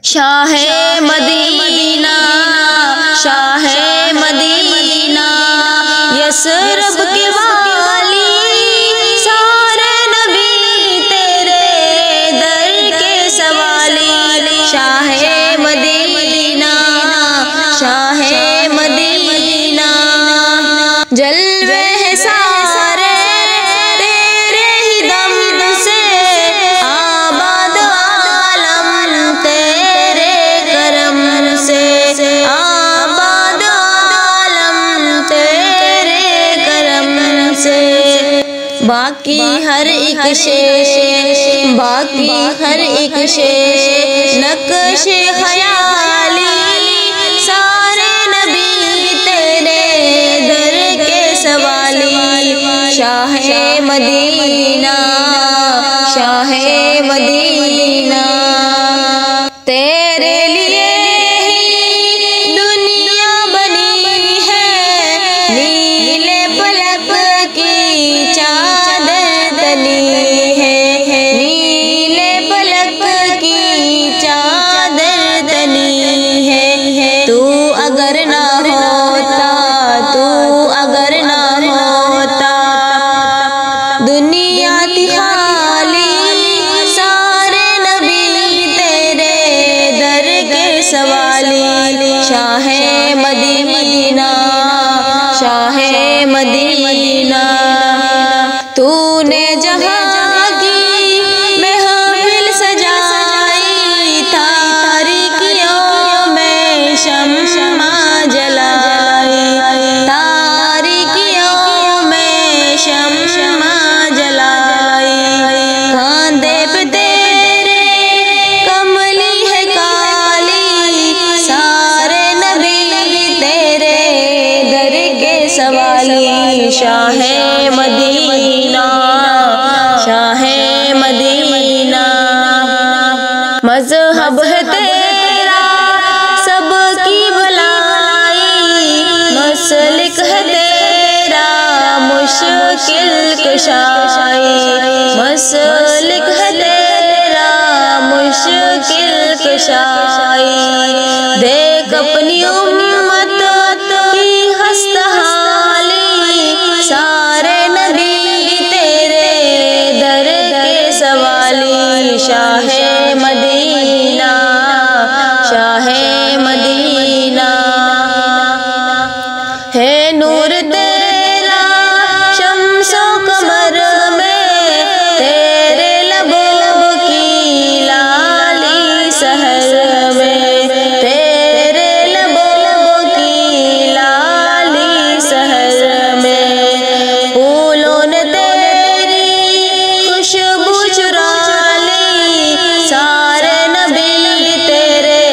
شاہ مدینہ شاہ مدینہ یثرب کے والی سارے نبی تیرے در کے سوالی شاہ مدینہ شاہ مدینہ جلوے ہیں سارے تیرے ہی دم سے آباد عالم تیرے کرم سے آباد عالم تیرے کرم سے باقی ہر ایک شے باقی ہر ایک شے نقش خیالی سارے نبی تیرے در کے سوالی شاہ مدینہ شاہ مدینہ تیرے لیے ہی دنیا بنی ہے نیلے پلک کی چادر تنی ہے نیلے پلک کی چادر تنی ہے تو اگر نہ ہوتا تو اگر نہ ہوتا دنیا تھی خالی سارے نبی تیرے در کے سوالی شاہ مدینہ شاہ مدینہ تو نے جہاں کی محفل سجائی تاریکیوں میں شمع جلائی تاریکیوں میں شمع جلائی کاندھے پہ تیرے کملی ہے کالی سارے نبی تیرے در کے سوالی شاہ مدینہ شاہ مدینہ مذہب ہے تیرا سب کی بھلائی مسلک ہے تیرا مشکل کشائی مسلک ہے تیرا مشکل کشائی دیکھ اپنی امت کی ہست حالی سارے نبی تیرے در کے سوالی شاہ مدینہ شاہ مدینہ ہے نور تیرا شمس و قمر میں تیرے لبوں کی لالی سحر میں تیرے لبوں کی لالی سحر میں پھولوں نے تیری خوشبو چرا لی سارے نبی تیرے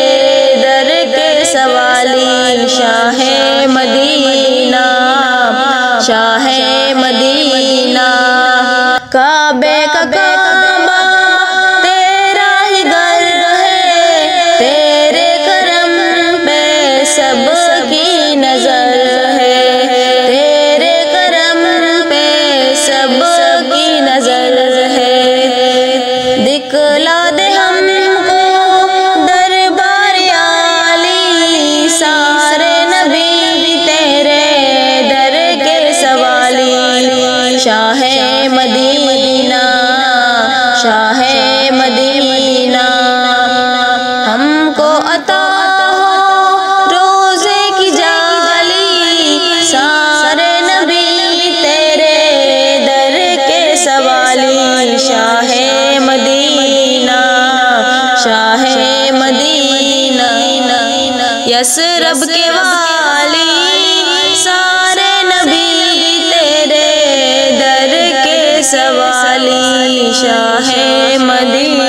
در کے سوالی شاہ مدینہ شاہ مدینہ کعبے کا کعبہ تیرا ہی گھر ہے تیرے کرم پہ سب کی نظر ہے تیرے کرم پہ سب کی نظر ہے دکھلا دے ہم کو دربار عالی سارے نبی تیرے در کے سوالی شاہ مدینہ شاہ مدینہ ہم کو عطا ہو روزے کی جالی سارے نبی تیرے در کے سوالی شاہ مدینہ شاہ مدینہ یثرب کے والی سارے نبی تیرے در کے سوالی شاہ مدینہ